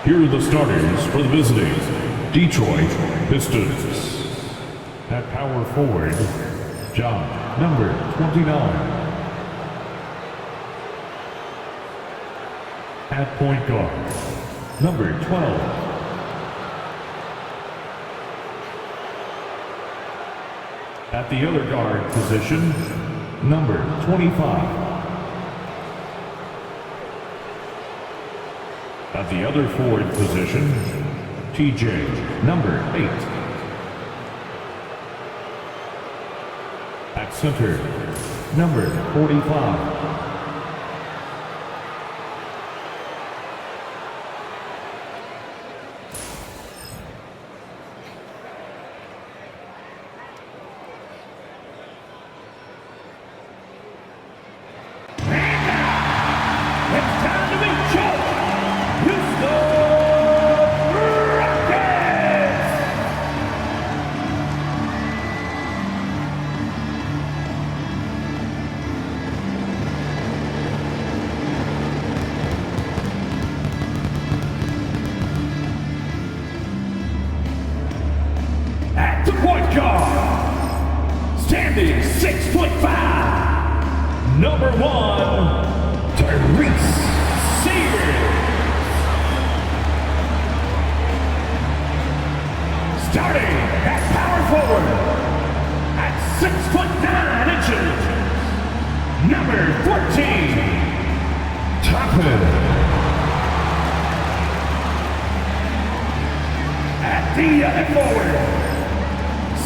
Here are the starters for the visiting Detroit Pistons. At power forward, John, number 29. At point guard, number 12. At the other guard position, number 25. At the other forward position, TJ, number 8. At center, number 45. At the point guard, standing 6'5", number 1, Tyrese Sears. Starting at power forward, at 6'9" number 14, Toppin. At the other forward,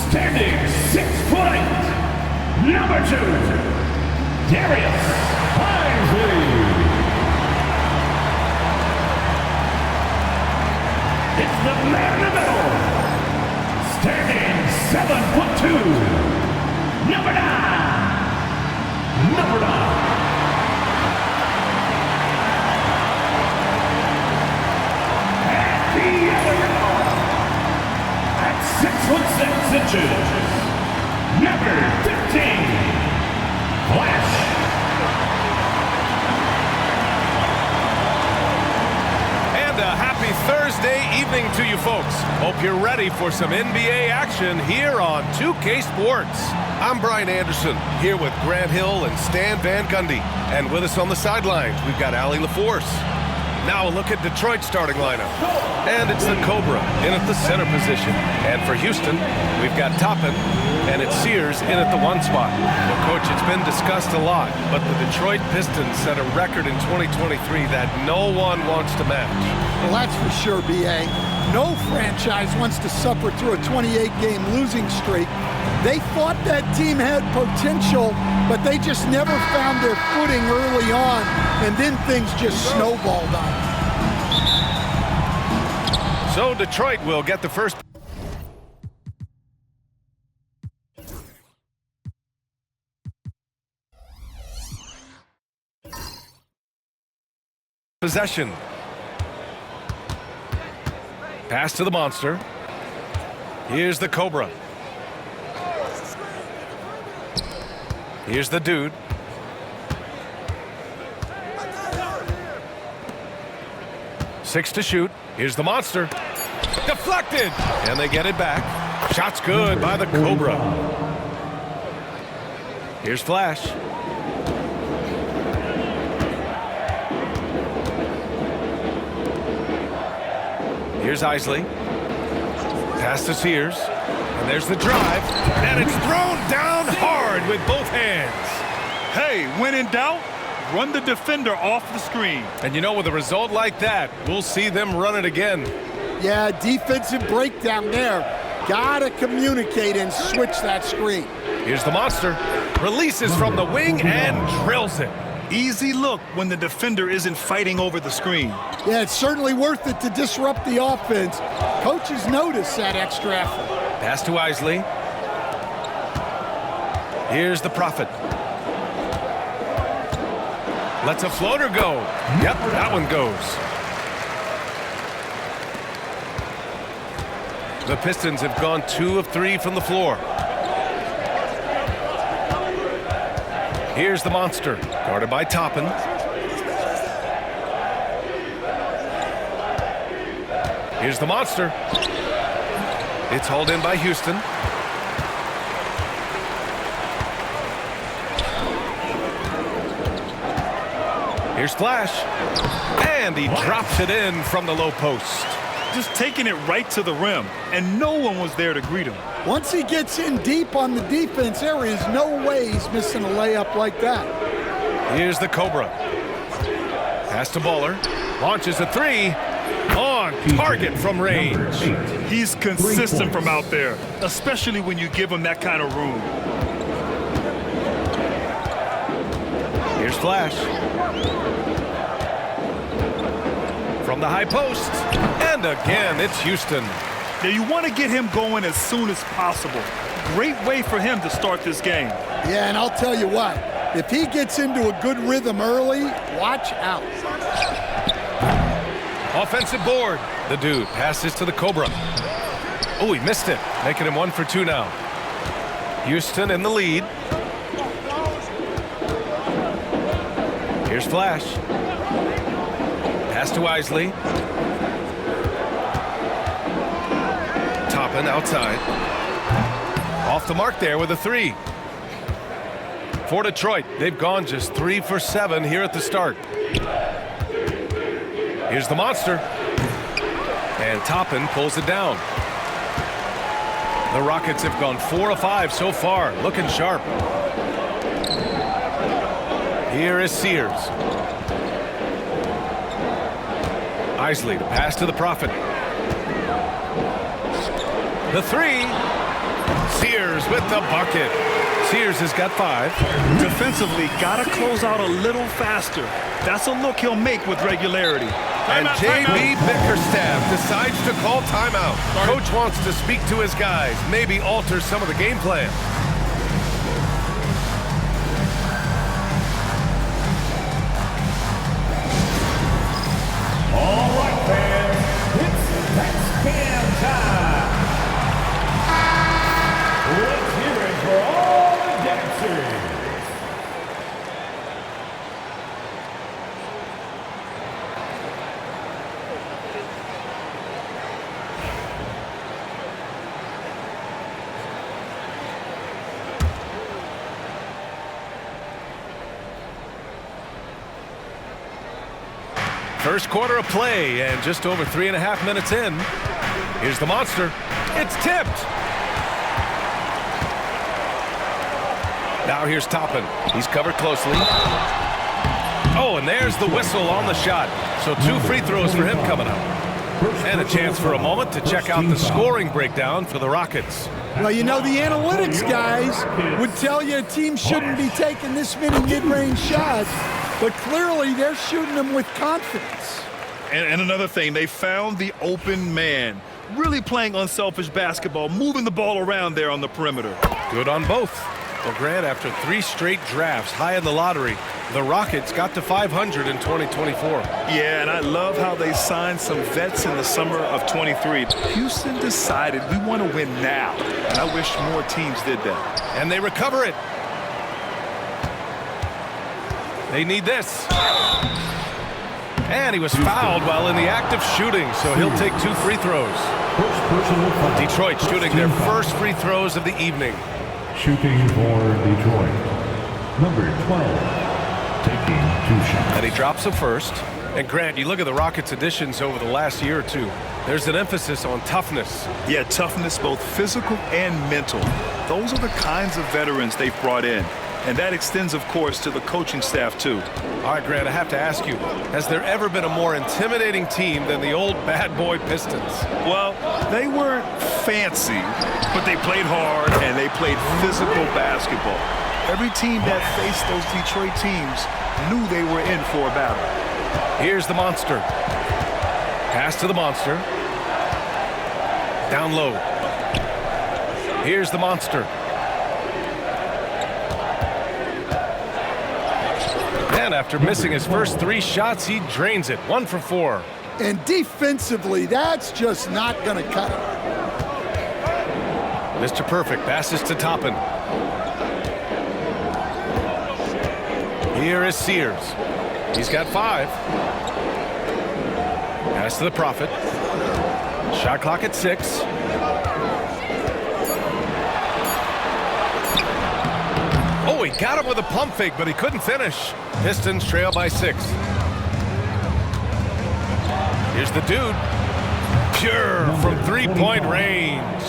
standing 6'8", number 2, Darius Isley. It's the man in the middle, standing 7'2", number 9. At the other end, at 6'6", number 15, Flash. And a happy Thursday evening to you folks. Hope you're ready for some NBA action here on 2K Sports. I'm Brian Anderson, here with Grant Hill and Stan Van Gundy. And with us on the sidelines, we've got Allie LaForce. Now a look at Detroit's starting lineup. And it's the Cobra in at the center position. And for Houston, we've got Toppin, and it's Sears in at the 1 spot. Well, Coach, it's been discussed a lot, but the Detroit Pistons set a record in 2023 that no one wants to match. Well, that's for sure, B.A. No franchise wants to suffer through a 28-game losing streak. They thought that team had potential, but they just never found their footing early on, and then things just snowballed on them. So Detroit will get the first possession. Pass to the monster. Here's the Cobra. Here's the dude. Six to shoot. Here's the monster. Deflected! And they get it back. Shot's good by the Cobra. Here's Flash. Here's Isley. Pass to Sears. And there's the drive. And it's thrown down hard with both hands. Hey, when in doubt, run the defender off the screen. And you know, with a result like that, we'll see them run it again. Yeah, defensive breakdown there. Gotta communicate and switch that screen. Here's the monster. Releases from the wing and drills it. Easy look when the defender isn't fighting over the screen. Yeah, it's certainly worth it to disrupt the offense. Coaches notice that extra effort. Pass to Isley. Here's the Prophet. Lets a floater go. Yep, that one goes. The Pistons have gone 2 of 3 from the floor. Here's the monster, guarded by Toppin. Here's the monster. It's hauled in by Houston. Here's Flash. And he drops it in from the low post. Just taking it right to the rim, and no one was there to greet him. Once he gets in deep on the defense, there is no way he's missing a layup like that. Here's the Cobra. Pass to Bowler. Launches a three. On target from range. He's consistent from out there, especially when you give him that kind of room. Here's Flash. From the high post. And again, it's Houston. Now you want to get him going as soon as possible. Great way for him to start this game. Yeah, and I'll tell you what, if he gets into a good rhythm early, watch out. Offensive board. The dude passes to the Cobra. Oh, he missed it. Making him 1 for 2 now. Houston in the lead. Here's Flash. Pass to Isley. Toppin outside. Off the mark there with a three. For Detroit, they've gone just 3 for 7 here at the start. Here's the monster. And Toppin pulls it down. The Rockets have gone 4 of 5 so far, looking sharp. Here is Sears. Isley, the pass to the Prophet. The three. Sears with the bucket. Sears has got 5. Defensively, got to close out a little faster. That's a look he'll make with regularity. And J.B. Bickerstaff decides to call timeout. Coach wants to speak to his guys, maybe alter some of the game plan. All right, fans, it's X-Can time. Let's hear it for all the dancers. First quarter of play, and just over 3.5 minutes in. Here's the monster. It's tipped. Now here's Toppin. He's covered closely. Oh, and there's the whistle on the shot. So 2 free throws for him coming up. And a chance for a moment to check out the scoring breakdown for the Rockets. Well, you know, the analytics guys would tell you a team shouldn't be taking this many mid-range shots, but clearly they're shooting them with confidence. And another thing, they found the open man. Really playing unselfish basketball, moving the ball around there on the perimeter. Good on both. Well, Grant, after 3 straight drafts high in the lottery, the Rockets got to 500 in 2024. Yeah, and I love how they signed some vets in the summer of 23. Houston decided we want to win now, and I wish more teams did that. And they recover it. They need this. And he was fouled while in the act of shooting, so he'll take 2 free throws. Detroit shooting their first free throws of the evening. Shooting for Detroit. Number 12, taking 2 shots. And he drops a first. And Grant, you look at the Rockets' additions over the last year or two. There's an emphasis on toughness. Yeah, toughness, both physical and mental. Those are the kinds of veterans they've brought in. And that extends, of course, to the coaching staff, too. All right, Grant, I have to ask you, has there ever been a more intimidating team than the old bad boy Pistons? Well, they weren't fancy, but they played hard and they played physical basketball. Every team that faced those Detroit teams knew they were in for a battle. Here's the monster. Pass to the monster. Down low. Here's the monster. And after missing his first 3 shots, he drains it. 1 for 4. And defensively, that's just not going to cut it. Mr. Perfect passes to Toppin. Here is Sears. He's got 5. Pass to the Prophet. Shot clock at 6. Oh, he got him with a pump fake, but he couldn't finish. Pistons trail by 6. Here's the dude. Pure from 3-point range.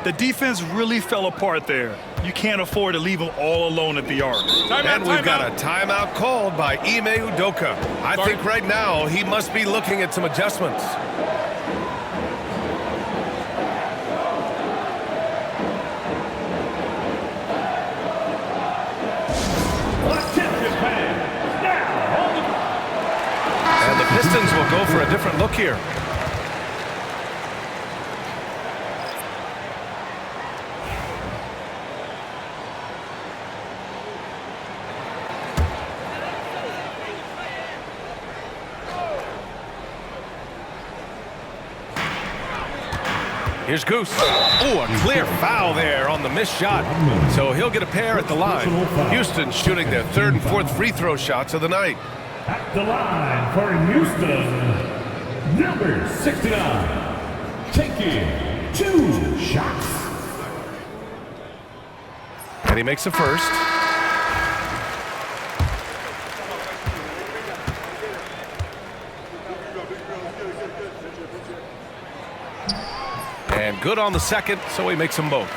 The defense really fell apart there. You can't afford to leave them all alone at the arc. And we've got a timeout called by Ime Udoka. I think right now he must be looking at some adjustments. And the Pistons will go for a different look here. Here's Goose. Oh, a clear foul there on the missed shot. So he'll get a pair at the line. Houston shooting their 3rd and 4th free throw shots of the night. At the line for Houston, number 69, taking 2 shots. And he makes a first. And good on the second, so he makes them both.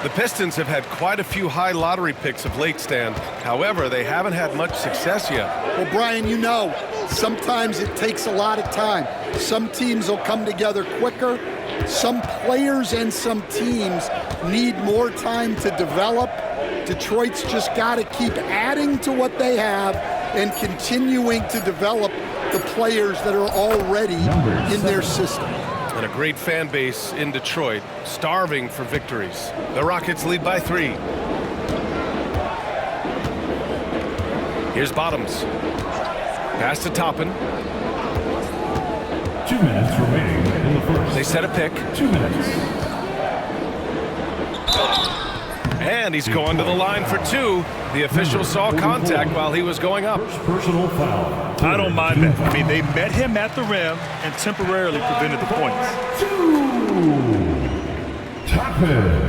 The Pistons have had quite a few high lottery picks of late, Stan. However, they haven't had much success yet. Well, Brian, you know, sometimes it takes a lot of time. Some teams will come together quicker. Some players and some teams need more time to develop. Detroit's just got to keep adding to what they have and continuing to develop the players that are already in their system. And a great fan base in Detroit, starving for victories. The Rockets lead by 3. Here's Bottoms. Pass to Toppin. 2 minutes remaining in the first. They set a pick. 2 minutes. And he's going to the line for 2. The official saw contact while he was going up. First personal foul. I don't mind that. I mean, they met him at the rim and temporarily prevented the points. 2. Toppin.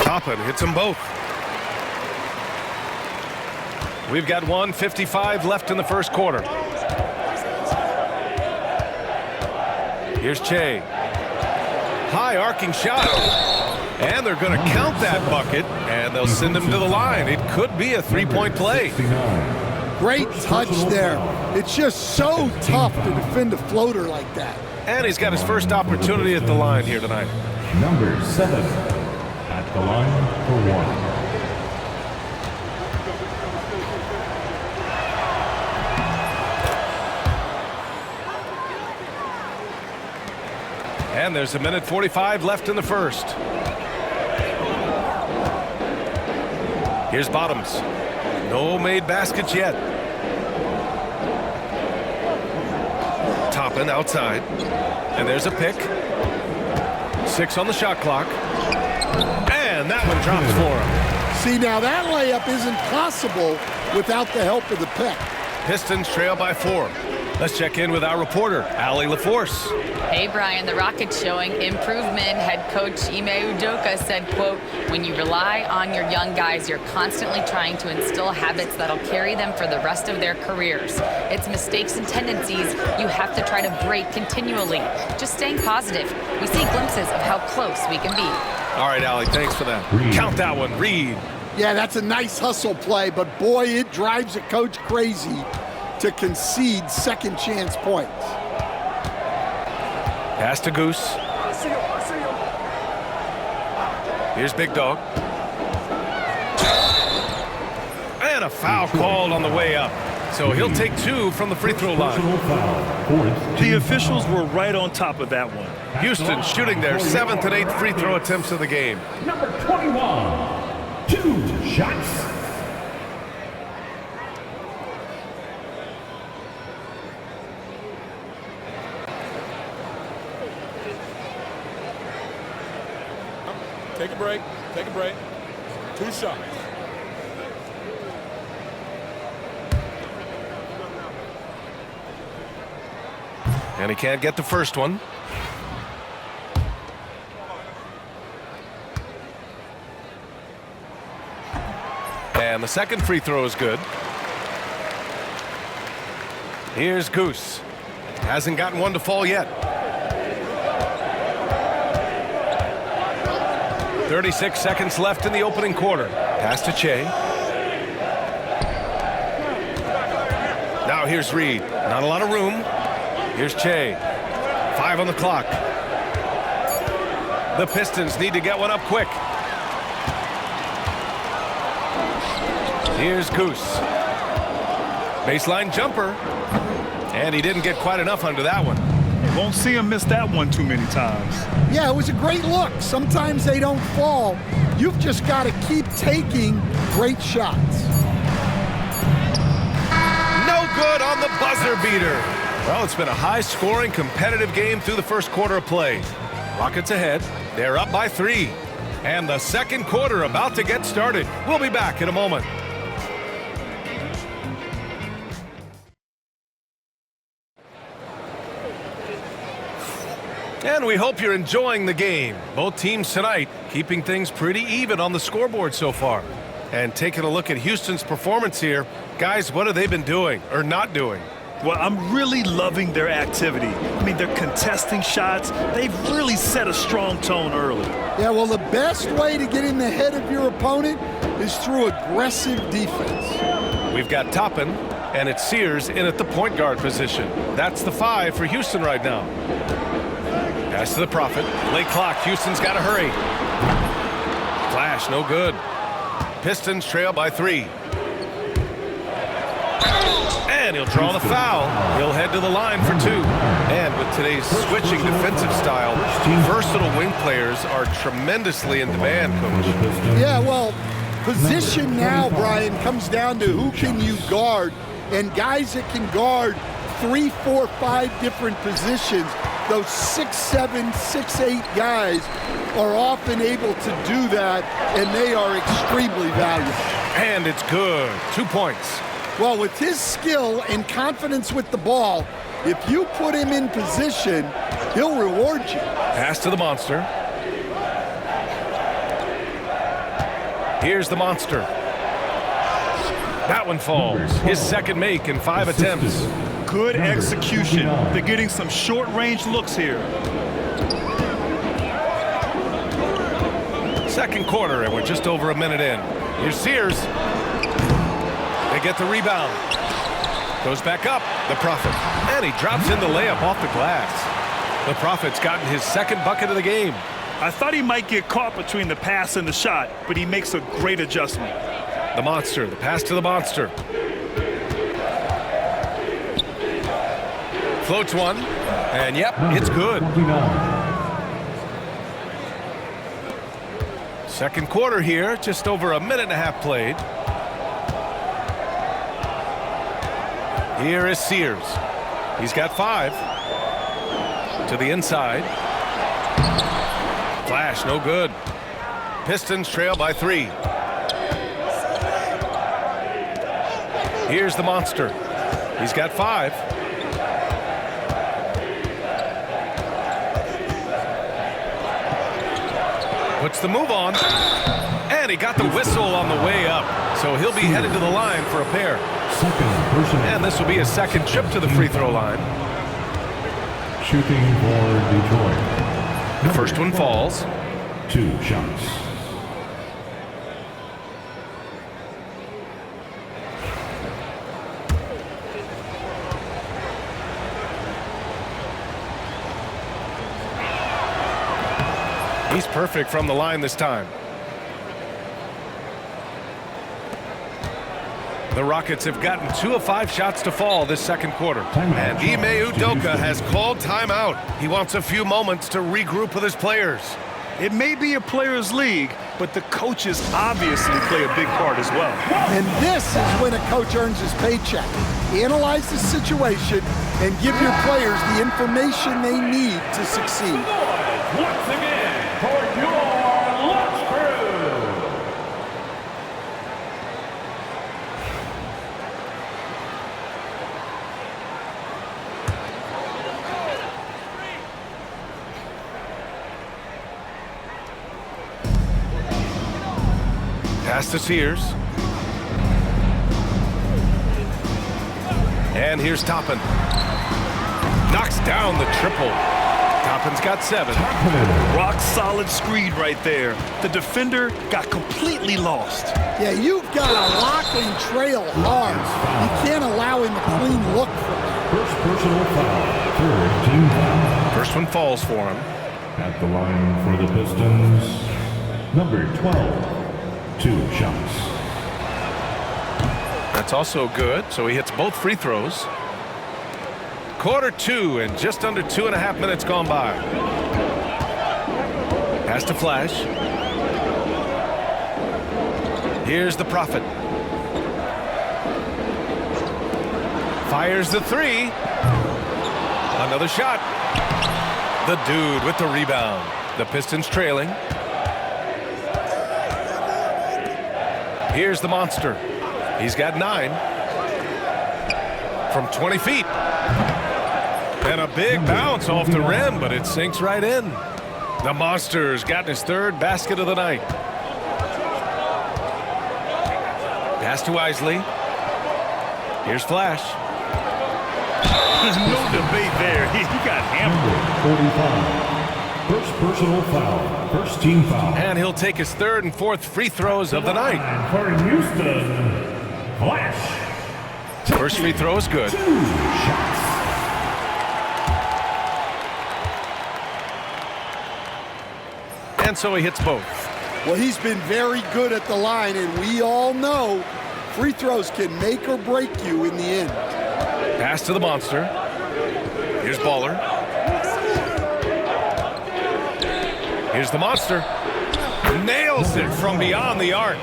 Toppin hits them both. We've got 1:55 left in the first quarter. Here's Che. High arcing shot. And they're going to count that bucket, and they'll send him to the line. It could be a 3-point play. Great touch there. It's just so tough to defend a floater like that. And he's got his first opportunity at the line here tonight. Number 7 at the line for 1. And there's 1:45 left in the first. Here's Bottoms. No made baskets yet. Toppin outside. And there's a pick. 6 on the shot clock. And that one drops for him. See, now that layup isn't possible without the help of the pick. Pistons trail by 4. Let's check in with our reporter, Allie LaForce. Hey, Brian, the Rockets showing improvement. Head coach Ime Udoka said, quote, when you rely on your young guys, you're constantly trying to instill habits that'll carry them for the rest of their careers. It's mistakes and tendencies you have to try to break continually. Just staying positive. We see glimpses of how close we can be. All right, Allie, thanks for that. Count that one, Reed. Yeah, that's a nice hustle play, but boy, it drives a coach crazy to concede second chance points. Pass to Goose. Here's Big Dog. And a foul called on the way up. So he'll take 2 from the free throw line. The officials were right on top of that one. Houston shooting their 7th and 8th free throw attempts of the game. Number 21, 2 shots. Take a break. Take a break. 2 shots. And he can't get the first one. And the second free throw is good. Here's Goose. Hasn't gotten one to fall yet. 36 seconds left in the opening quarter. Pass to Che. Now here's Reed. Not a lot of room. Here's Che. 5 on the clock. The Pistons need to get one up quick. Here's Goose. Baseline jumper. And he didn't get quite enough under that one. Won't see him miss that one too many times. Yeah, it was a great look. Sometimes they don't fall. You've just got to keep taking great shots. No good on the buzzer beater. Well, it's been a high-scoring, competitive game through the first quarter of play. Rockets ahead. They're up by 3. And the second quarter about to get started. We'll be back in a moment. And we hope you're enjoying the game. Both teams tonight keeping things pretty even on the scoreboard so far. And taking a look at Houston's performance here, guys, what have they been doing or not doing? Well, I'm really loving their activity. I mean, they're contesting shots. They've really set a strong tone early. Yeah, well, the best way to get in the head of your opponent is through aggressive defense. We've got Toppin, and it's Sears in at the point guard position. That's the 5 for Houston right now. Pass to the Prophet. Late clock. Houston's got to hurry. Flash, no good. Pistons trail by 3. And he'll draw the foul. He'll head to the line for 2. And with today's switching defensive style, versatile wing players are tremendously in demand, Coach. Yeah, well, position now, Brian, comes down to who can you guard. And guys that can guard 3, 4, 5 different positions, those 6'7", 6'8" guys are often able to do that, and they are extremely valuable. And it's good. 2 points. Well, with his skill and confidence with the ball, if you put him in position, he'll reward you. Pass to the Monster. Here's the Monster. That one falls. His second make in 5 attempts. Good execution. They're getting some short-range looks here. Second quarter, and we're just over a minute in. Here's Sears. They get the rebound. Goes back up. The Prophet. And he drops in the layup off the glass. The Prophet's gotten his second bucket of the game. I thought he might get caught between the pass and the shot, but he makes a great adjustment. The Monster. The pass to the Monster. Floats one, and yep, it's good. Second quarter here, just over a minute and a half played. Here is Sears. He's got 5. To the inside. Flash, no good. Pistons trail by 3. Here's the Monster. He's got 5. Puts the move on, and he got the whistle on the way up, so he'll be headed to the line for a pair. And this will be a second trip to the free throw line. Shooting for Detroit. The first one falls. 2 shots. He's perfect from the line this time. The Rockets have gotten 2 of 5 shots to fall this second quarter. And Ime Udoka has called timeout. He wants a few moments to regroup with his players. It may be a players' league, but the coaches obviously play a big part as well. And this is when a coach earns his paycheck. Analyze the situation and give your players the information they need to succeed. Once again, for your lunch crew. Pass to Sears. And here's Toppin. Knocks down the triple. Toppin's got 7. Rock solid screen right there. The defender got completely lost. Yeah, you've got to lock and trail hard. You can't allow him a clean look for that. First personal foul. Third team foul. First one falls for him. At the line for the Pistons, number 12. 2 shots. That's also good, so he hits both free throws. Quarter 2 and just under 2.5 minutes gone by. Pass to Flash. Here's the Prophet. Fires the 3. Another shot. The Dude with the rebound. The Pistons trailing. Here's the Monster. He's got 9. From 20 feet. And a big bounce off the rim, but it sinks right in. The Monster's gotten his 3rd basket of the night. Pass to Isley. Here's Flash. There's no debate there. He got hammered. 45. First personal foul. First team foul. And he'll take his 3rd and 4th free throws of the night. For Houston, Flash. First free throw is good. 2 shots. And so he hits both. Well, he's been very good at the line, and we all know free throws can make or break you in the end. Pass to the Monster. Here's Baller. Here's the Monster. Nails it from beyond the arc.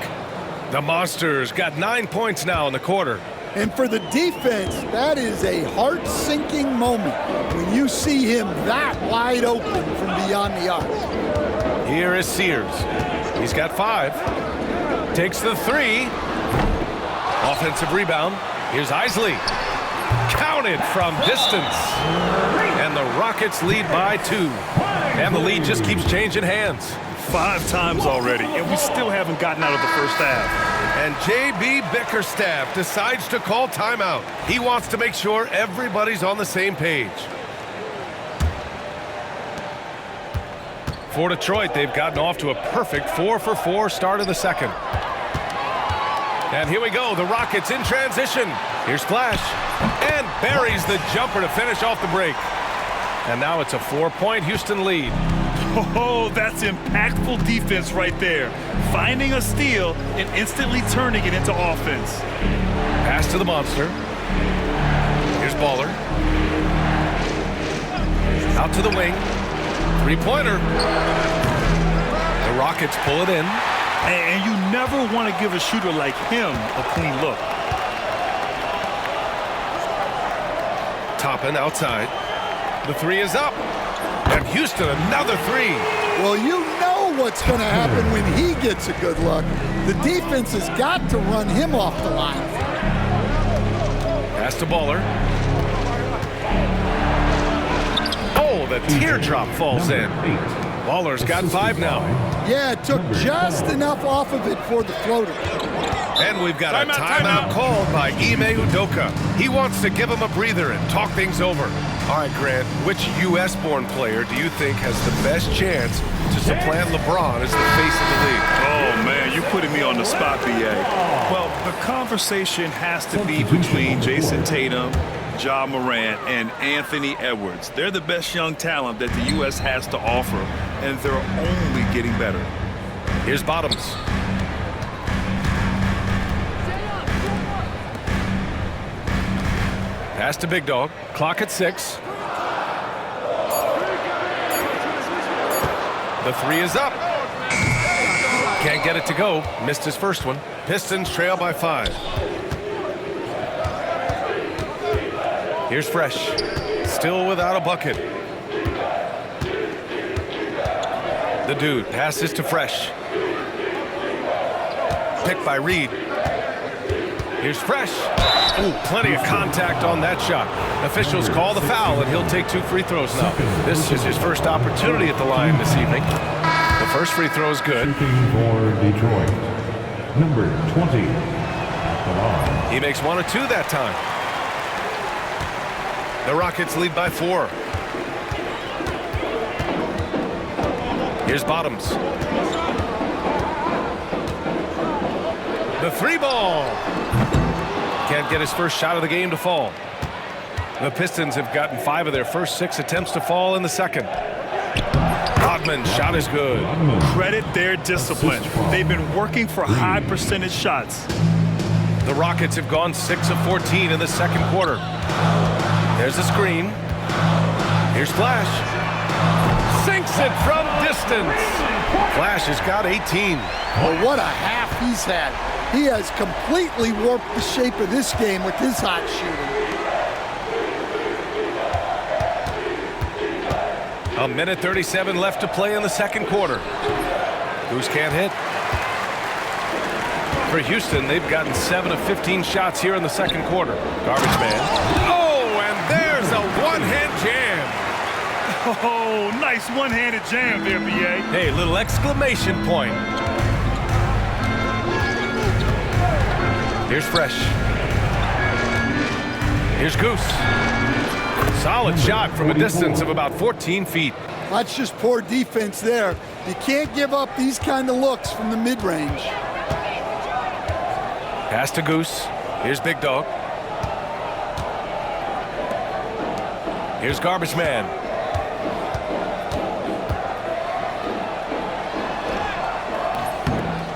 The Monster's got 9 points now in the quarter. And for the defense, that is a heart-sinking moment when you see him that wide open from beyond the arc. Here is Sears. He's got 5. Takes the 3. Offensive rebound. Here's Isley. Counted from distance. And the Rockets lead by 2. And the lead just keeps changing hands. 5 times already, and we still haven't gotten out of the first half. And J.B. Bickerstaff decides to call timeout. He wants to make sure everybody's on the same page. For Detroit, they've gotten off to a perfect 4-for-4 start of the second. And here we go, the Rockets in transition. Here's Flash, and buries the jumper to finish off the break. And now it's a 4-point Houston lead. Oh, that's impactful defense right there. Finding a steal and instantly turning it into offense. Pass to the Monster. Here's Baller. Out to the wing. 3-pointer. The Rockets pull it in. And you never want to give a shooter like him a clean look. Toppin outside. The 3 is up. And Houston, another 3. Well, you know what's going to happen when he gets a good look. The defense has got to run him off the line. Pass to Baller. Oh, the teardrop falls in. Baller's got 5 now. Yeah, it took just enough off of it for the floater. And we've got a timeout called by Ime Udoka. He wants to give him a breather and talk things over. All right, Grant, which U.S.-born player do you think has the best chance to supplant LeBron as the face of the league? Oh, man, you're putting me on the spot, B.A. Well, the conversation has to be between Jason Tatum, Ja Morant, and Anthony Edwards. They're the best young talent that the U.S. has to offer, and they're only getting better. Here's Bottoms. Pass to Big Dog. Clock at 6. The 3 is up. Can't get it to go. Missed his first one. Pistons trail by 5. Here's Fresh. Still without a bucket. The Dude passes to Fresh. Picked by Reed. Here's Fresh. Ooh, plenty of contact on that shot. Officials call the foul, and he'll take 2 free throws now. This is his first opportunity at the line this evening. The first free throw is good. Shooting for Detroit, number 20. At the line. He makes 1 or 2 that time. The Rockets lead by 4. Here's Bottoms. The 3 ball. Can't get his first shot of the game to fall. The Pistons have gotten 5 of their first 6 attempts to fall in the second. Rodman's shot is good. Credit their discipline. They've been working for high percentage shots. The Rockets have gone 6 of 14 in the second quarter. There's a screen. Here's Flash. Sinks it from distance. Flash has got 18. Well, what a half he's had. He has completely warped the shape of this game with his hot shooting. A minute 37 left to play in the second quarter. Goose can't hit. For Houston, they've gotten 7 of 15 shots here in the second quarter. Garbage man. Oh, and there's a one-hand jam. Oh, nice one-handed jam there, B.A. Hey, little exclamation point. Here's Fresh. Here's Goose. Solid shot from a distance of about 14 feet. That's just poor defense there. You can't give up these kind of looks from the mid-range. Pass to Goose. Here's Big Dog. Here's Garbage Man.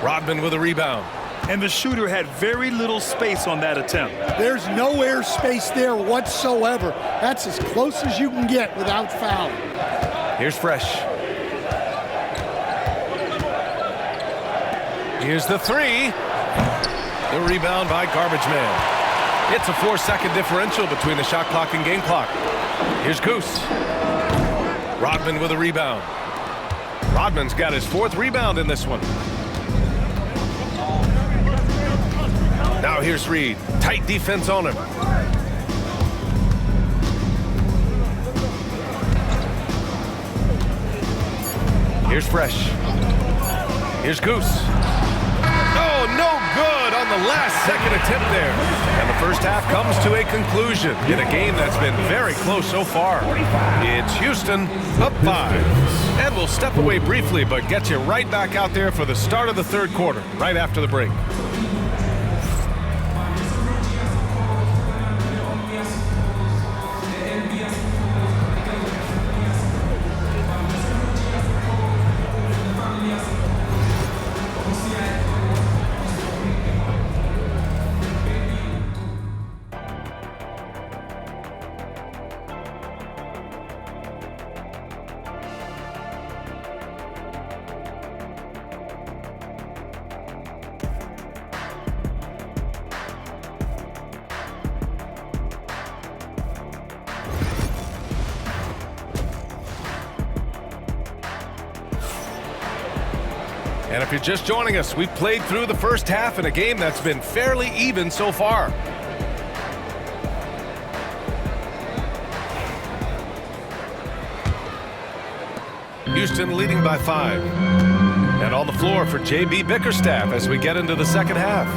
Rodman with a rebound. And the shooter had very little space on that attempt. There's no air space there whatsoever. That's as close as you can get without fouling. Here's Fresh. Here's the 3. The rebound by Garbage Man. It's a 4-second differential between the shot clock and game clock. Here's Goose. Rodman with a rebound. Rodman's got his 4th rebound in this one. Now here's Reed. Tight defense on him. Here's Fresh. Here's Goose. Oh, no good on the last-second attempt there. And the first half comes to a conclusion in a game that's been very close so far. It's Houston up 5. And we'll step away briefly, but get you right back out there for the start of the third quarter, right after the break. And if you're just joining us, we've played through the first half in a game that's been fairly even so far. Houston leading by 5. And on the floor for J.B. Bickerstaff as we get into the second half.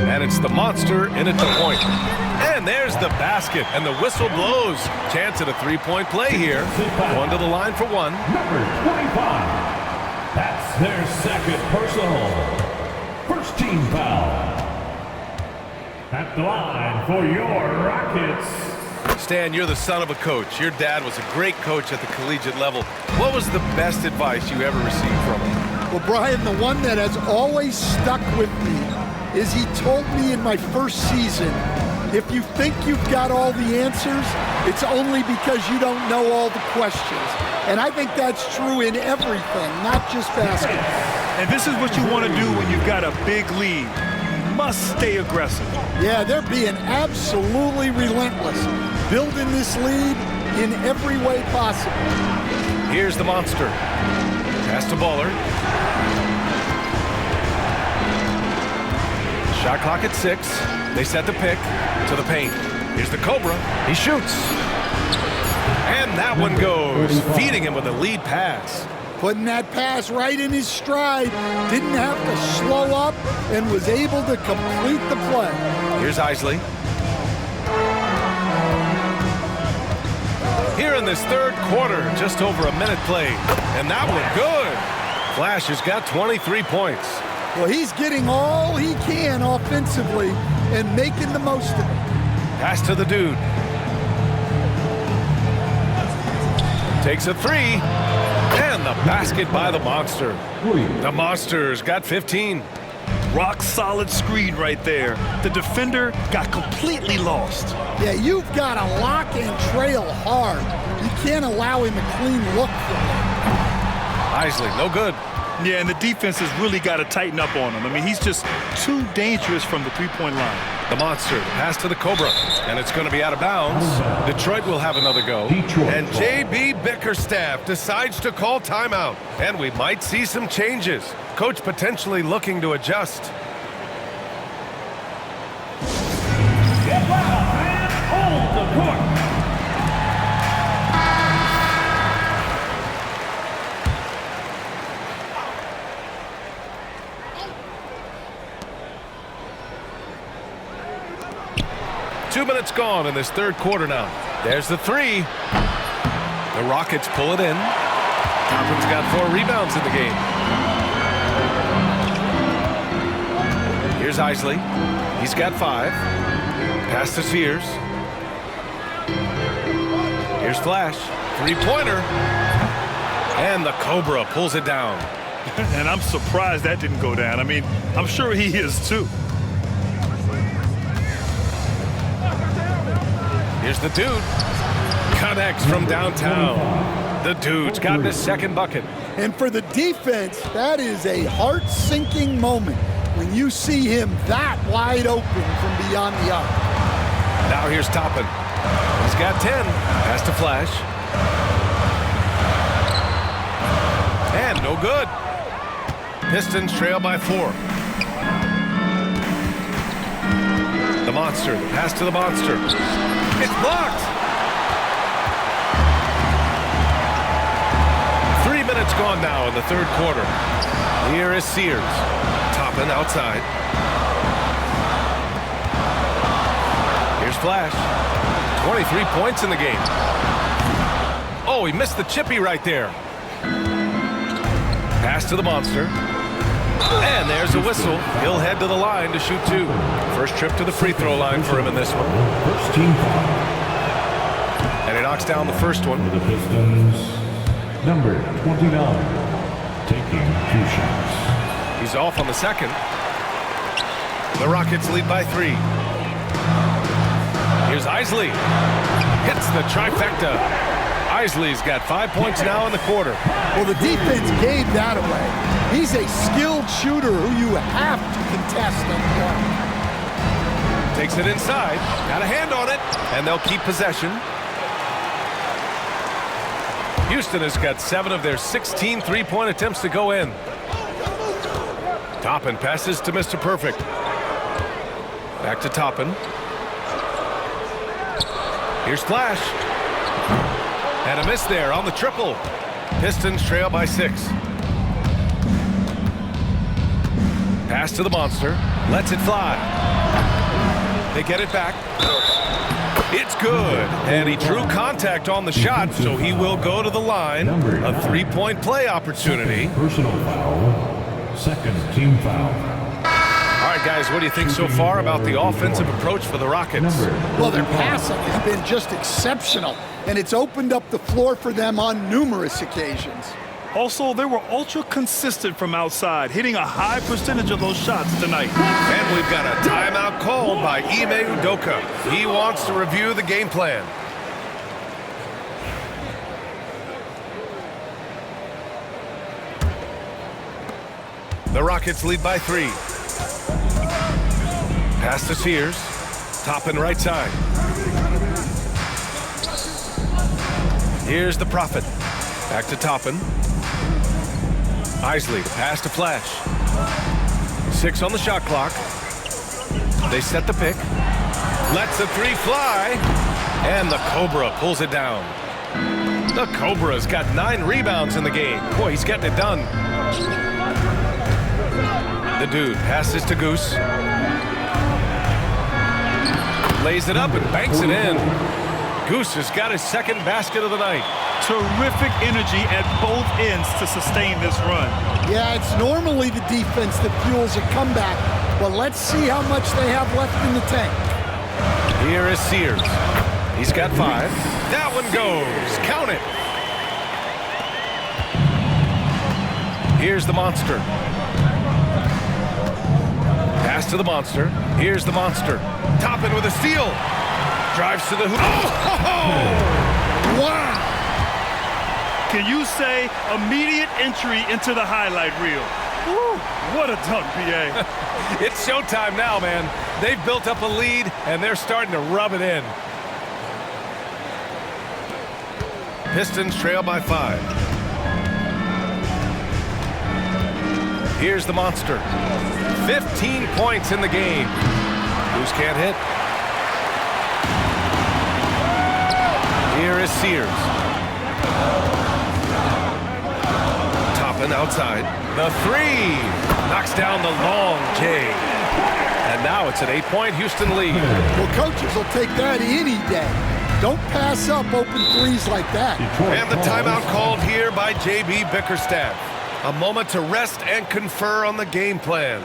And it's the monster in at the point. And there's the basket, and the whistle blows. Chance at a three-point play here. One to the line for 1. Number 25. That's their second personal. First team foul. At the line for your Rockets. Stan, you're the son of a coach. Your dad was a great coach at the collegiate level. What was the best advice you ever received from him? Well, Brian, the one that has always stuck with me is he told me in my first season, if you think you've got all the answers, it's only because you don't know all the questions. And I think that's true in everything, not just basketball. And this is what you want to do when you've got a big lead. You must stay aggressive. Yeah, they're being absolutely relentless, building this lead in every way possible. Here's the monster. Pass to Baller. Shot clock at 6. They set the pick to the paint. Here's the Cobra. He shoots. And that one goes, feeding him with a lead pass. putting that pass right in his stride, didn't have to slow up, and was able to complete the play. Here's Isley. Here in this third quarter, just over a minute played, and that one good. Flash has got 23 points. Well, he's getting all he can offensively and making the most of it. Pass to the dude. Takes a three, and the basket by the Monster. The Monster's got 15. Rock solid screen right there. The defender got completely lost. Yeah, you've got to lock and trail hard. You can't allow him a clean look from him. Isley, no good. Yeah, and the defense has really got to tighten up on him. I mean, he's just too dangerous from the three-point line. The Monster pass to the Cobra, and it's going to be out of bounds. Detroit will have another go. And J.B. Bickerstaff decides to call timeout, and we might see some changes. Coach potentially looking to adjust. Get loud, man. Hold the court. Two minutes gone in this third quarter now. There's the three. The Rockets pull it in. Toppin's got 4 rebounds in the game. Here's Isley. He's got 5. Pass to Sears. Here's Flash. Three-pointer. And the Cobra pulls it down. And I'm surprised that didn't go down. I mean, I'm sure he is too. Here's the dude. Connects from downtown. The dude's gotten his second bucket. And for the defense, that is a heart-sinking moment when you see him that wide open from beyond the arc. Now here's Toppin. He's got 10. Pass to Flash. And no good. Pistons trail by 4. The Monster. The pass to the Monster. It's blocked. 3 minutes gone now in the third quarter. Here is Sears. Toppin outside. Here's Flash. 23 points in the game. Oh, he missed the chippy right there. Pass to the Monster. And there's a whistle. He'll head to the line to shoot 2. First trip to the free throw line for him in this one. First team foul. And he knocks down the first one. For the Pistons, number 29, taking 2 shots. He's off on the second. The Rockets lead by 3. Here's Isley. Hits the trifecta. Isley's got 5 points now in the quarter. Well, the defense gave that away. He's a skilled shooter who you have to contest on the arc. Takes it inside. Got a hand on it. And they'll keep possession. Houston has got 7 of their 16 three-point attempts to go in. Toppin passes to Mr. Perfect. Back to Toppin. Here's Flash. And a miss there on the triple. Pistons trail by 6. Pass to the Monster. Lets it fly. They get it back. It's good. And he drew contact on the shot, so he will go to the line. A 3-point play opportunity. Personal foul. Second team foul. All right, guys, what do you think so far about the offensive approach for the Rockets? Well, their passing has been just exceptional, and it's opened up the floor for them on numerous occasions. Also, they were ultra consistent from outside, hitting a high percentage of those shots tonight. And we've got a timeout called by Ime Udoka. He wants to review the game plan. The Rockets lead by 3. Pass to Sears. Toppin right side. Here's the Prophet. Back to Toppin. Isley, the pass to Flash. 6 on the shot clock. They set the pick. Lets the 3 fly. And the Cobra pulls it down. The Cobra's got 9 rebounds in the game. Boy, he's getting it done. The dude passes to Goose. Lays it up and banks it in. Goose has got his second basket of the night. Terrific energy at both ends to sustain this run. Yeah, it's normally the defense that fuels a comeback, but let's see how much they have left in the tank. Here is Sears. He's got 5. That one goes. Count it. Here's the Monster. Pass to the Monster. Here's the Monster. Toppin with a steal. Drives to the hoop. Oh! Wow! Can you say immediate entry into the highlight reel? Woo, what a dunk, PA. It's showtime now, man. They've built up a lead, and they're starting to rub it in. Pistons trail by 5. Here's the Monster. 15 points in the game. Goose can't hit. Here is Sears. Toppin outside. The 3. Knocks down the long J. And now it's an 8-point Houston lead. Well, coaches will take that any day. Don't pass up open threes like that. And the timeout called here by J.B. Bickerstaff. A moment to rest and confer on the game plan.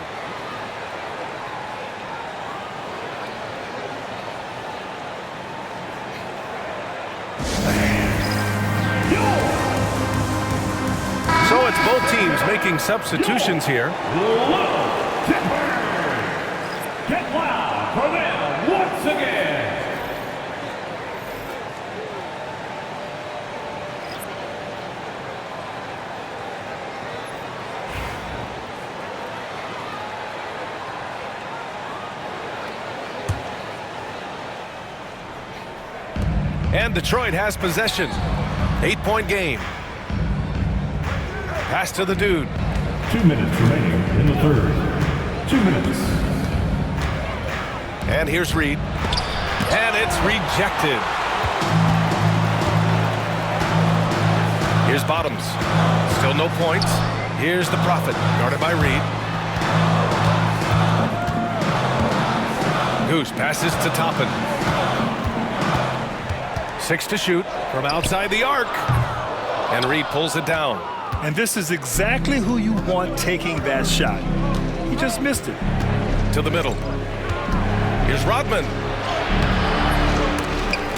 So it's both teams making substitutions here. Get loud for them once again. And Detroit has possession. 8-point game. Pass to the dude. 2 minutes remaining in the third. 2 minutes. And here's Reed. And it's rejected. Here's Bottoms. Still no points. Here's the Prophet, guarded by Reed. Goose passes to Toppin. 6 to shoot from outside the arc. And Reed pulls it down. And this is exactly who you want taking that shot. He just missed it. To the middle. Here's Rodman.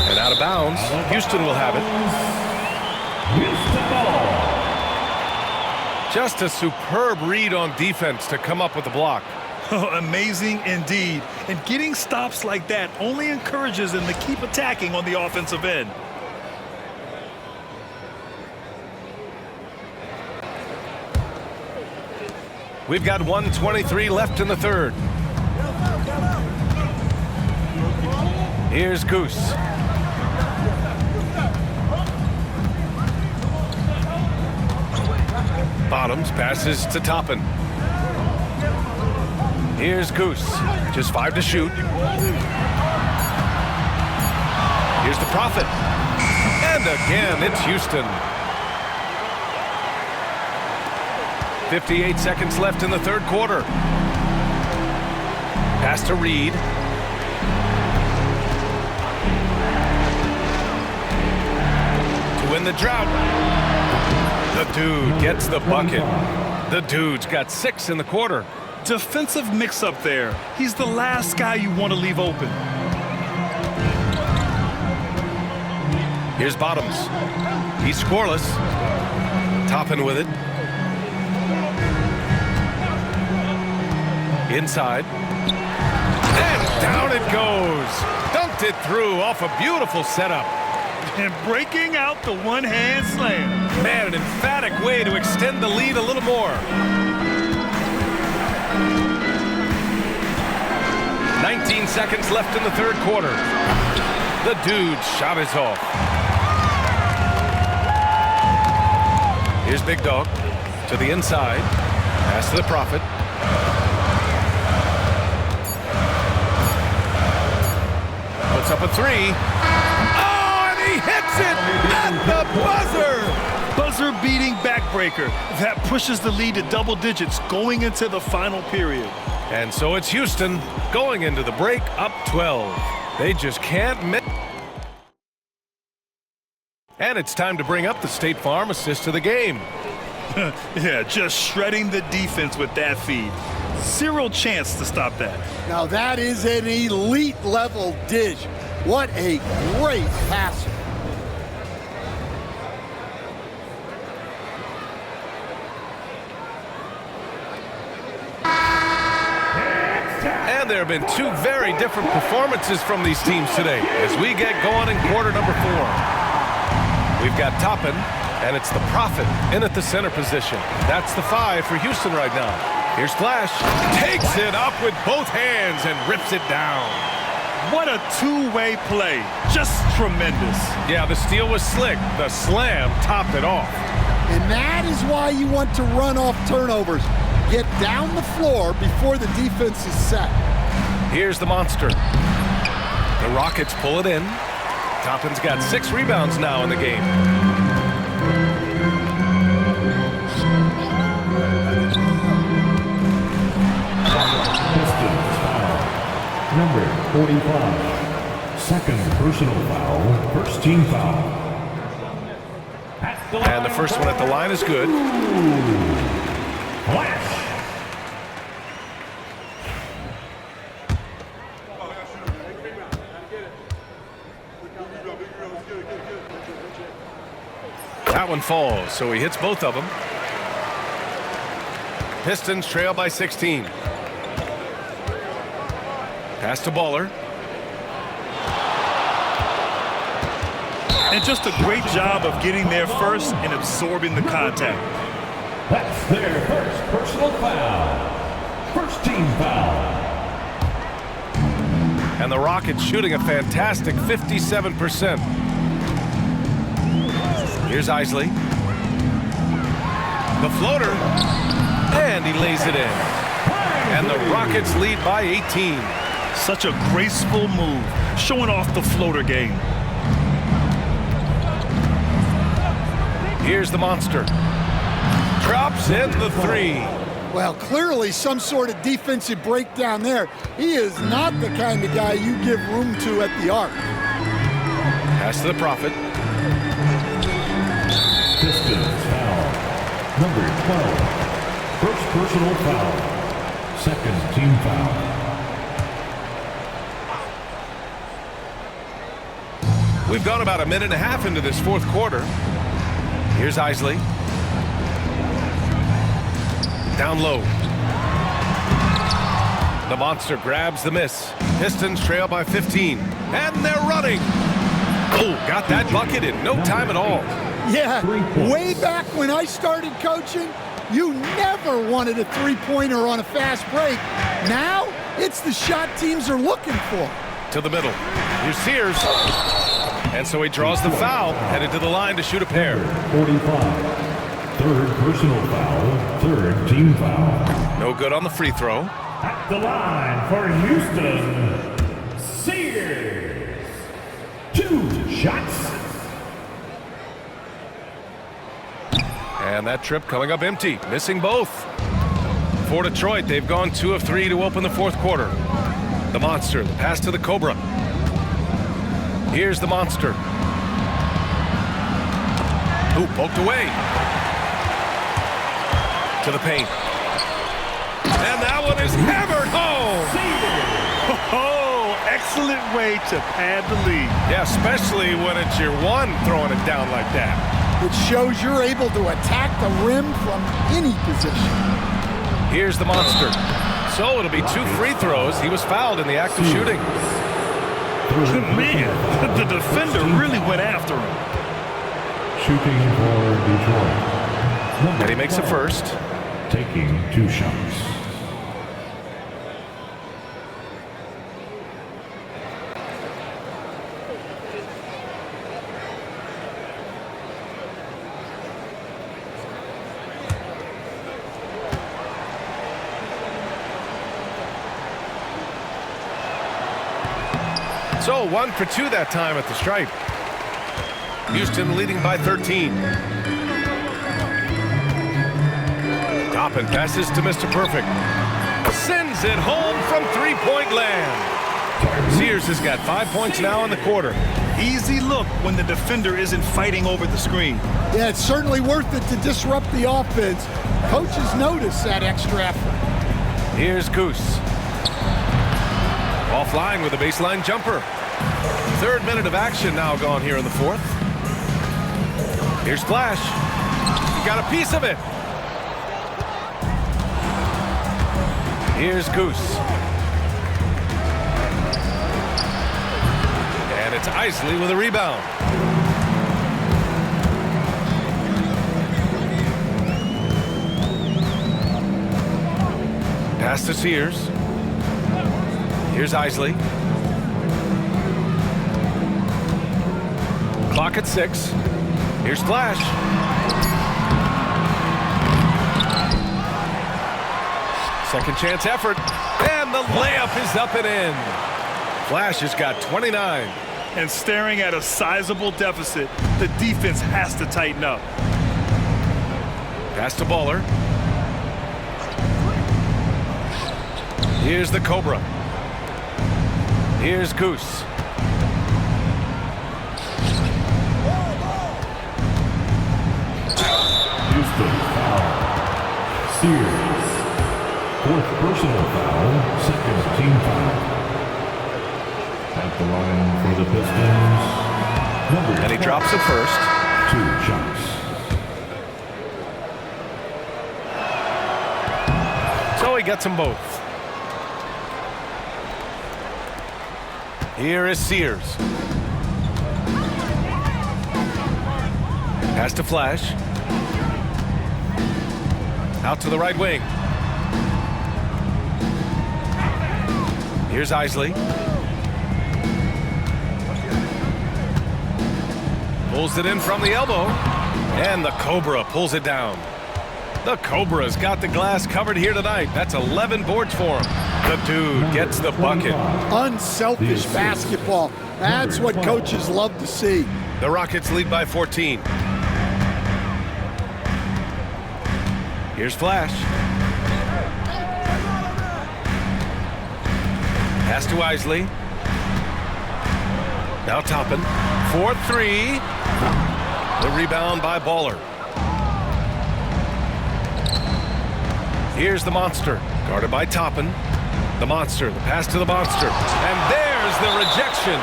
And out of bounds. Houston will have it. Houston ball. Just a superb read on defense to come up with the block. Oh, amazing indeed. And getting stops like that only encourages them to keep attacking on the offensive end. We've got 1:23 left in the third. Here's Goose. Bottoms passes to Toppin. Here's Goose. Just 5 to shoot. Here's the Prophet. And again, it's Houston. 58 seconds left in the third quarter. Pass to Reed. To win the drought. The dude gets the bucket. The dude's got 6 in the quarter. Defensive mix-up there. He's the last guy you want to leave open. Here's Bottoms. He's scoreless. Toppin with it. Inside. And down it goes. Dunked it through off a beautiful setup. And breaking out the one-hand slam. Man, an emphatic way to extend the lead a little more. 19 seconds left in the third quarter. The dude's shot is off. Here's Big Dog to the inside. Pass to the Prophet. Puts up a 3. Oh, and he hits makes it at the buzzer. Buzzer-beating backbreaker. That pushes the lead to double digits going into the final period. And so it's Houston going into the break up 12. They just can't miss. And it's time to bring up the State Farm assist to the game. Yeah, just shredding the defense with that feed. Zero chance to stop that. Now that is an elite level dish. What a great passer. And there have been two very different performances from these teams today as we get going in quarter number 4. We've got Toppin, and it's the Prophet in at the center position. That's the 5 for Houston right now. Here's Flash. Takes it up with both hands and rips it down. What a two-way play. Just tremendous. Yeah, the steal was slick. The slam topped it off. And that is why you want to run off turnovers. Get down the floor before the defense is set. Here's the monster. The Rockets pull it in. Toppin's got 6 rebounds now in the game. Pistons foul. Number 45. Second personal foul. First team foul. And the first one at the line is good. Flash. That one falls, so he hits both of them. Pistons trail by 16. Pass to Baller. And just a great job of getting there first and absorbing the contact. That's their first personal foul. First team foul. And the Rockets shooting a fantastic 57%. Here's Isley. The floater. And he lays it in. And the Rockets lead by 18. Such a graceful move, showing off the floater game. Here's the monster. Drops in the 3. Well, clearly some sort of defensive breakdown there. He is not the kind of guy you give room to at the arc. Pass to the Prophet. Pistons foul. Number 12. First personal foul. Second team foul. We've gone about a minute and a half into this fourth quarter. Here's Isley. Down low. The monster grabs the miss. Pistons trail by 15. And they're running. Oh, got that bucket in no time at all. Yeah, way back when I started coaching, you never wanted a three-pointer on a fast break. Now, it's the shot teams are looking for. To the middle. Here's Sears. And so he draws the foul, headed to the line to shoot a pair. 45. Third personal foul. Third team foul. No good on the free throw. At the line for Houston, Sears. 2 shots. And that trip coming up empty, missing both. For Detroit, they've gone 2 of 3 to open the fourth quarter. The monster, the pass to the Cobra. Here's the monster. Ooh, poked away. To the paint. And that one is hammered home. Oh, excellent way to pad the lead. Yeah, especially when it's your one throwing it down like that. It shows you're able to attack the rim from any position. Here's the monster. So it'll be 2 free throws. He was fouled in the act of shooting. Man, the defender really went after him. Shooting for Detroit. And he makes a first. Taking 2 shots. So 1 for 2 that time at the stripe. Houston leading by 13. Toppin passes to Mr. Perfect. Sends it home from three-point land. Sears has got 5 points now in the quarter. Easy look when the defender isn't fighting over the screen. Yeah, it's certainly worth it to disrupt the offense. Coaches notice that extra effort. Here's Goose. Offline with a baseline jumper. 3rd minute of action now gone here in the 4th. Here's Flash. He got a piece of it. Here's Goose. And it's Isley with a rebound. Pass to Sears. Here's Isley. Clock at 6. Here's Flash. Second chance effort. And the layup is up and in. Flash has got 29. And staring at a sizable deficit, the defense has to tighten up. Pass to Baller. Here's the Cobra. Here's Goose. Houston foul. Sears. 4th personal foul. 2nd team foul. At the line for the Pistons. Number And he drops it first. 2 shots. So he gets them both. Here is Sears. Pass to Flash. Out to the right wing. Here's Isley. Pulls it in from the elbow. And the Cobra pulls it down. The Cobra's got the glass covered here tonight. That's 11 boards for him. The dude gets the bucket. Unselfish basketball. That's what coaches love to see. The Rockets lead by 14. Here's Flash. Pass to Isley. Now Toppin. 4-3. The rebound by Baller. Here's the Monster. Guarded by Toppin. The Monster. The pass to the Monster. And there's the rejection.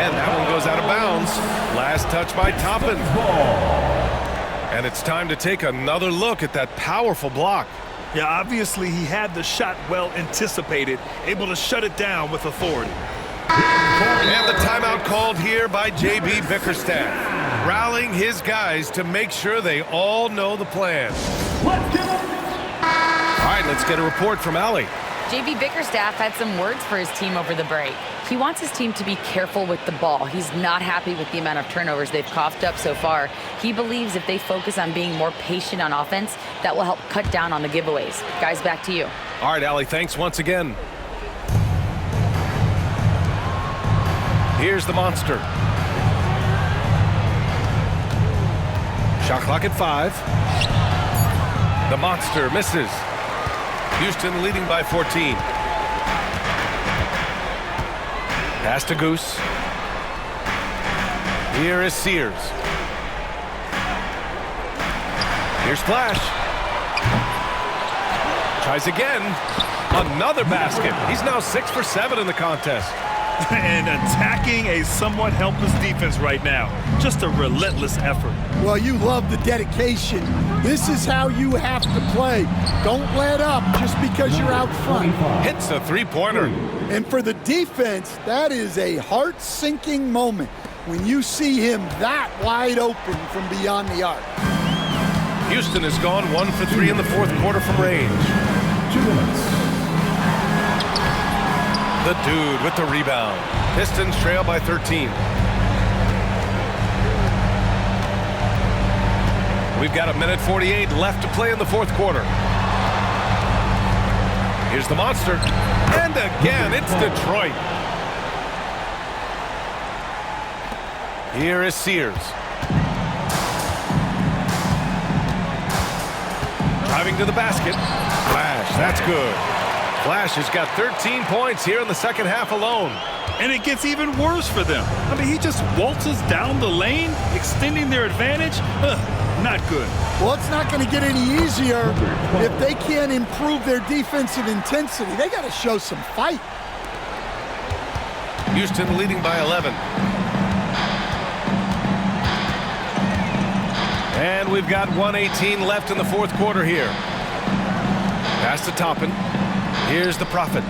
And that one goes out of bounds. Last touch by Toppin. And it's time to take another look at that powerful block. Yeah, obviously he had the shot well anticipated, able to shut it down with authority. And the timeout called here by J.B. Bickerstaff, rallying his guys to make sure they all know the plan. All right, let's get a report from Allie. J.B. Bickerstaff had some words for his team over the break. He wants his team to be careful with the ball. He's not happy with the amount of turnovers they've coughed up so far. He believes if they focus on being more patient on offense, that will help cut down on the giveaways. Guys, back to you. All right, Allie, thanks once again. Here's the Monster. Shot clock at 5. The Monster misses. Houston leading by 14. Pass to Goose. Here is Sears. Here's Flash. Tries again. Another basket. He's now 6 for 7 in the contest. And attacking a somewhat helpless defense right now. Just a relentless effort. Well, you love the dedication. This is how you have to play. Don't let up just because you're out front. Hits a three-pointer. And for the defense, that is a heart-sinking moment when you see him that wide open from beyond the arc. Houston has gone 1 for 3 in the 4th quarter from range. 2 minutes. The dude with the rebound. Pistons trail by 13. We've got 1:48 left to play in the 4th quarter. Here's the Monster. And again, it's Detroit. Here is Sears. Driving to the basket. Flash, that's good. Flash has got 13 points here in the second half alone. And it gets even worse for them. I mean, he just waltzes down the lane, extending their advantage. Not good. Well, it's not going to get any easier if they can't improve their defensive intensity. They got to show some fight. Houston leading by 11. And we've got 1:18 left in the fourth quarter here. Pass to Toppin. Here's the Prophet.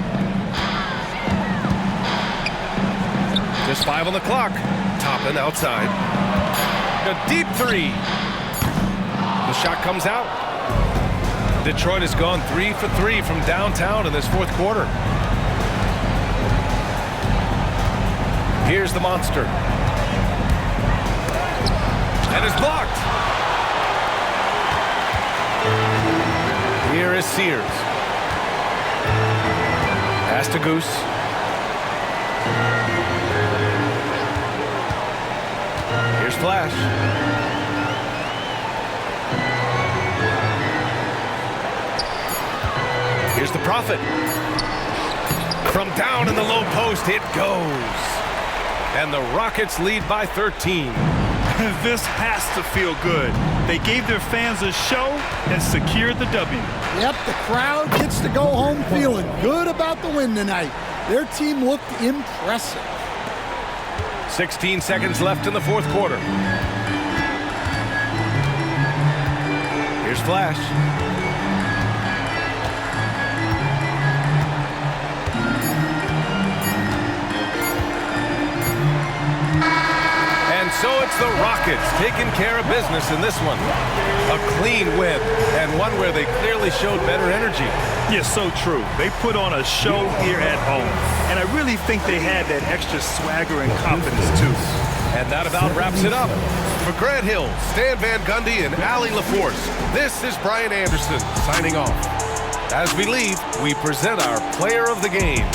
Just 5 on the clock. Toppin outside. A deep three. The shot comes out. Detroit has gone 3 for 3 from downtown in this fourth quarter. Here's the monster. And it's blocked. Here is Sears. Pass to Goose. Here's Flash. Here's the Prophet. From down in the low post, it goes. And the Rockets lead by 13. This has to feel good. They gave their fans a show and secured the W. Yep, the crowd gets to go home feeling good about the win tonight. Their team looked impressive. 16 seconds left in the fourth quarter. Here's Flash. And so it's the Rockets taking care of business in this one. A clean win, and one where they clearly showed better energy. Yeah, so true. They put on a show here at home. And I really think they had that extra swagger and confidence, too. And that about wraps it up. For Grant Hill, Stan Van Gundy, and Allie LaForce, this is Brian Anderson signing off. As we leave, we present our player of the game.